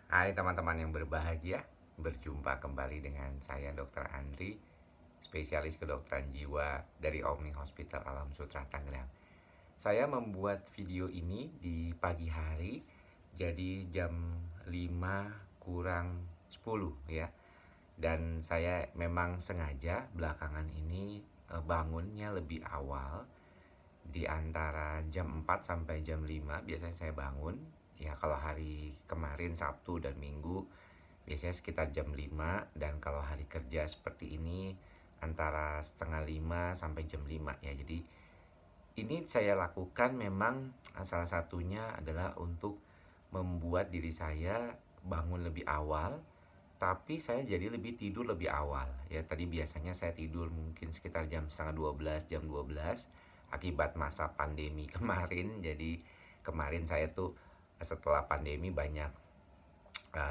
Hai teman-teman yang berbahagia, berjumpa kembali dengan saya Dr. Andri, spesialis kedokteran jiwa dari Omni Hospital Alam Sutra Tangerang. Saya membuat video ini di pagi hari, jadi jam 5 kurang 10 ya. Dan saya memang sengaja belakangan ini bangunnya lebih awal, di antara jam 4 sampai jam 5 biasanya saya bangun. Ya kalau hari kemarin Sabtu dan Minggu biasanya sekitar jam 5, dan kalau hari kerja seperti ini antara setengah 5 sampai jam 5 ya. Jadi ini saya lakukan memang salah satunya adalah untuk membuat diri saya bangun lebih awal, tapi saya jadi lebih tidur lebih awal ya. Tadi biasanya saya tidur mungkin sekitar jam setengah 12, jam 12 akibat masa pandemi kemarin. Jadi kemarin saya tuh setelah pandemi banyak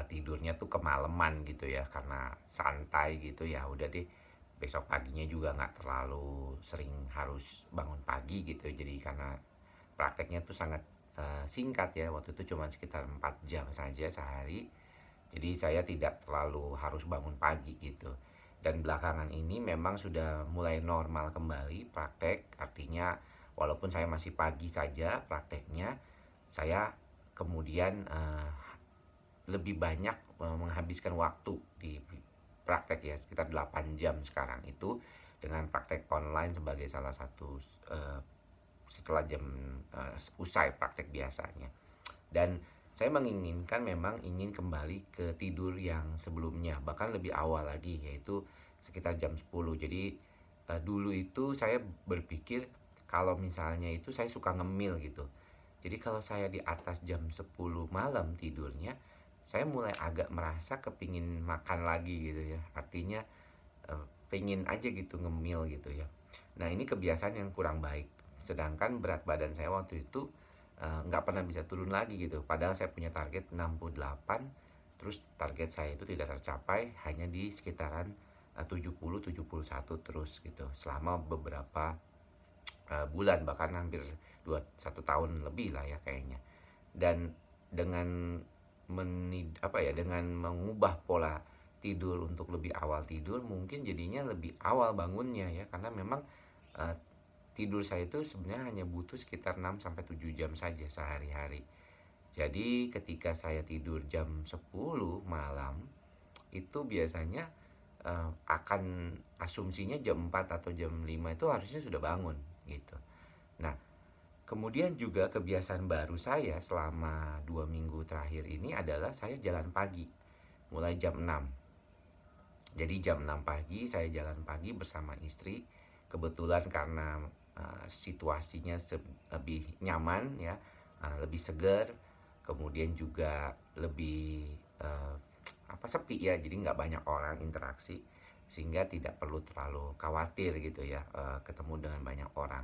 tidurnya tuh kemalaman gitu ya, karena santai gitu ya. Udah deh, besok paginya juga nggak terlalu sering harus bangun pagi gitu. Jadi karena prakteknya tuh sangat singkat ya, waktu itu cuma sekitar 4 jam saja sehari. Jadi saya tidak terlalu harus bangun pagi gitu. Dan belakangan ini memang sudah mulai normal kembali praktek. Artinya walaupun saya masih pagi saja prakteknya, saya kemudian lebih banyak menghabiskan waktu di praktek ya, sekitar 8 jam sekarang itu dengan praktek online sebagai salah satu setelah jam usai praktek biasanya. Dan saya menginginkan, memang ingin kembali ke tidur yang sebelumnya, bahkan lebih awal lagi, yaitu sekitar jam 10. Jadi dulu itu saya berpikir kalau misalnya itu saya suka ngemil gitu. Jadi kalau saya di atas jam 10 malam tidurnya, saya mulai agak merasa kepingin makan lagi gitu ya. Artinya pengen aja gitu ngemil gitu ya. Nah ini kebiasaan yang kurang baik. Sedangkan berat badan saya waktu itu nggak pernah bisa turun lagi gitu. Padahal saya punya target 68, terus target saya itu tidak tercapai, hanya di sekitaran 70-71 terus gitu selama beberapa bulan, bahkan hampir 1 tahun lebih lah ya kayaknya. Dan dengan dengan mengubah pola tidur untuk lebih awal tidur, mungkin jadinya lebih awal bangunnya ya, karena memang uh, tidur saya itu sebenarnya hanya butuh sekitar 6 sampai 7 jam saja sehari-hari. Jadi ketika saya tidur jam 10 malam itu biasanya akan asumsinya jam 4 atau jam 5 itu harusnya sudah bangun gitu. Nah, kemudian juga kebiasaan baru saya selama 2 minggu terakhir ini adalah saya jalan pagi mulai jam 6. Jadi jam 6 pagi saya jalan pagi bersama istri. Kebetulan karena situasinya lebih nyaman ya, lebih segar, kemudian juga lebih sepi ya, jadi nggak banyak orang interaksi, sehingga tidak perlu terlalu khawatir gitu ya ketemu dengan banyak orang.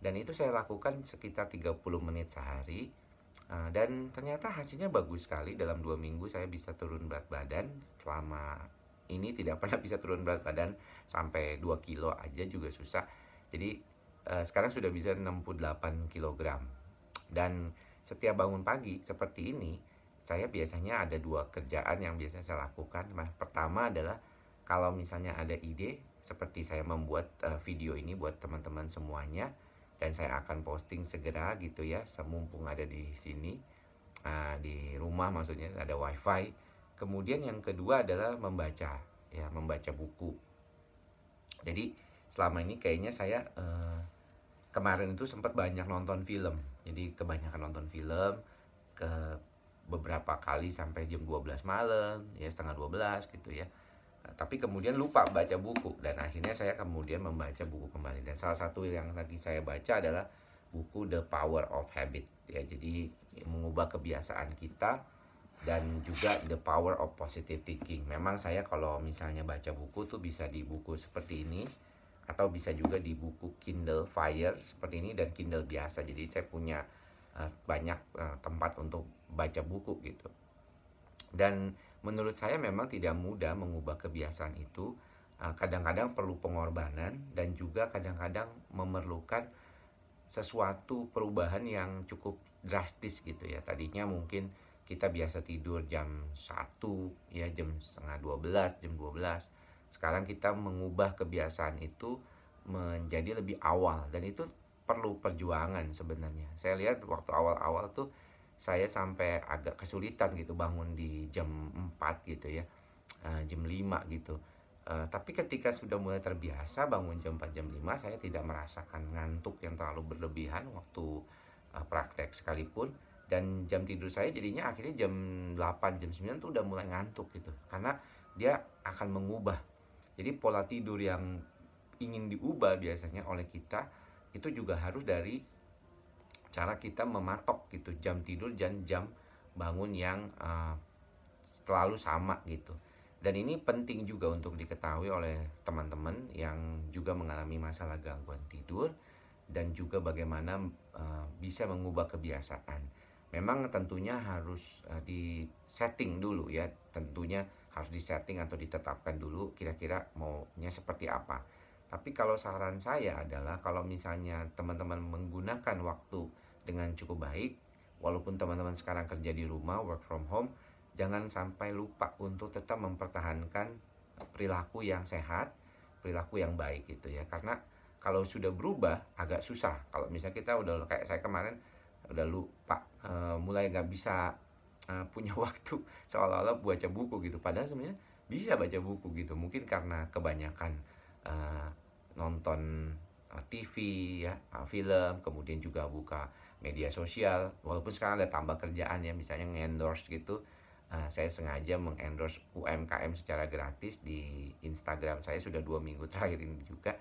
Dan itu saya lakukan sekitar 30 menit sehari. Dan ternyata hasilnya bagus sekali. Dalam 2 minggu saya bisa turun berat badan. Selama ini tidak pernah bisa turun berat badan sampai 2 kilo aja juga susah. Jadi sekarang sudah bisa 68 kilogram. Dan setiap bangun pagi seperti ini, saya biasanya ada 2 kerjaan yang biasanya saya lakukan. Nah, pertama adalah kalau misalnya ada ide, seperti saya membuat video ini buat teman-teman semuanya, dan saya akan posting segera gitu ya, semumpung ada di sini, di rumah maksudnya, ada wifi. Kemudian yang kedua adalah membaca ya, membaca buku. Jadi selama ini kayaknya saya kemarin itu sempat banyak nonton film. Jadi kebanyakan nonton film, ke beberapa kali sampai jam 12 malam ya, setengah 12 gitu ya. Tapi kemudian lupa baca buku, dan akhirnya saya kemudian membaca buku kembali. Dan salah satu yang lagi saya baca adalah buku The Power of Habit ya. Jadi mengubah kebiasaan kita, dan juga The Power of Positive Thinking. Memang saya kalau misalnya baca buku tuh bisa di buku seperti ini, atau bisa juga di buku Kindle Fire seperti ini, dan Kindle biasa. Jadi saya punya banyak tempat untuk baca buku gitu. Dan menurut saya memang tidak mudah mengubah kebiasaan itu. Kadang-kadang perlu pengorbanan, dan juga kadang-kadang memerlukan sesuatu perubahan yang cukup drastis gitu ya. Tadinya mungkin kita biasa tidur jam 1 ya, jam setengah 12, jam 12. Sekarang kita mengubah kebiasaan itu menjadi lebih awal, dan itu perlu perjuangan sebenarnya. Saya lihat waktu awal-awal tuh saya sampai agak kesulitan gitu bangun di jam 4 gitu ya, jam 5 gitu. Tapi ketika sudah mulai terbiasa bangun jam 4, jam 5, saya tidak merasakan ngantuk yang terlalu berlebihan waktu praktek sekalipun. Dan jam tidur saya jadinya akhirnya jam 8, jam 9 tuh udah mulai ngantuk gitu, karena dia akan mengubah. Jadi pola tidur yang ingin diubah biasanya oleh kita itu juga harus dari cara kita mematok gitu jam tidur dan jam bangun yang selalu sama gitu. Dan ini penting juga untuk diketahui oleh teman-teman yang juga mengalami masalah gangguan tidur, dan juga bagaimana bisa mengubah kebiasaan. Memang tentunya harus di setting dulu ya, tentunya harus di setting atau ditetapkan dulu kira-kira maunya seperti apa. Tapi kalau saran saya adalah kalau misalnya teman-teman menggunakan waktu dengan cukup baik, walaupun teman-teman sekarang kerja di rumah, work from home, jangan sampai lupa untuk tetap mempertahankan perilaku yang sehat, perilaku yang baik gitu ya. Karena kalau sudah berubah agak susah. Kalau misalnya kita udah kayak saya kemarin udah lupa, mulai nggak bisa punya waktu seolah-olah baca buku gitu. Padahal sebenarnya bisa baca buku gitu. Mungkin karena kebanyakan nonton TV ya, film, kemudian juga buka media sosial. Walaupun sekarang ada tambah kerjaan ya, misalnya nge-endorse gitu. Saya sengaja mengendorse UMKM secara gratis di Instagram saya sudah 2 minggu terakhir ini juga,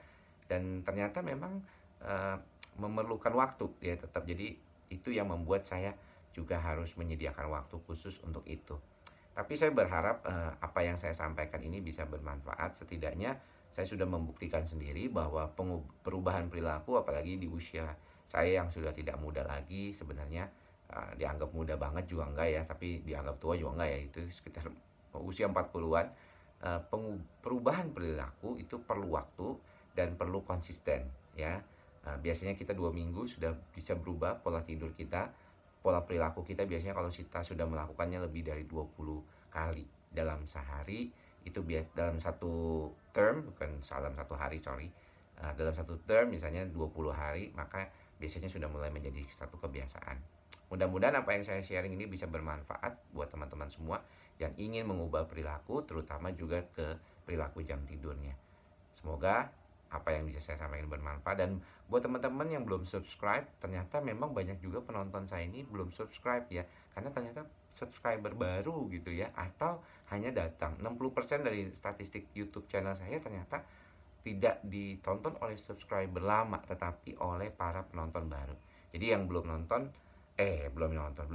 dan ternyata memang memerlukan waktu ya tetap. Jadi itu yang membuat saya juga harus menyediakan waktu khusus untuk itu. Tapi saya berharap apa yang saya sampaikan ini bisa bermanfaat. Setidaknya saya sudah membuktikan sendiri bahwa perubahan perilaku, apalagi di usia saya yang sudah tidak muda lagi, sebenarnya dianggap muda banget juga enggak ya, tapi dianggap tua juga enggak ya, itu sekitar usia 40-an. Perubahan perilaku itu perlu waktu dan perlu konsisten ya. Biasanya kita 2 minggu sudah bisa berubah pola tidur kita, pola perilaku kita. Biasanya kalau kita sudah melakukannya lebih dari 20 kali dalam sehari, itu dalam satu term, bukan dalam satu hari, sorry, dalam satu term misalnya 20 hari, maka biasanya sudah mulai menjadi satu kebiasaan. Mudah-mudahan apa yang saya sharing ini bisa bermanfaat buat teman-teman semua yang ingin mengubah perilaku, terutama juga ke perilaku jam tidurnya. Semoga apa yang bisa saya sampaikan bermanfaat. Dan buat teman-teman yang belum subscribe, ternyata memang banyak juga penonton saya ini belum subscribe ya, karena ternyata subscriber baru gitu ya, atau hanya datang 60% dari statistik YouTube channel saya ternyata tidak ditonton oleh subscriber lama, tetapi oleh para penonton baru. Jadi yang belum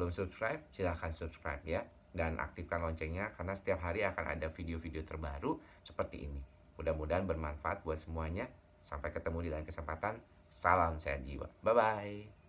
subscribe, silahkan subscribe ya, dan aktifkan loncengnya, karena setiap hari akan ada video-video terbaru seperti ini. Mudah-mudahan bermanfaat buat semuanya. Sampai ketemu di lain kesempatan. Salam sehat jiwa. Bye bye.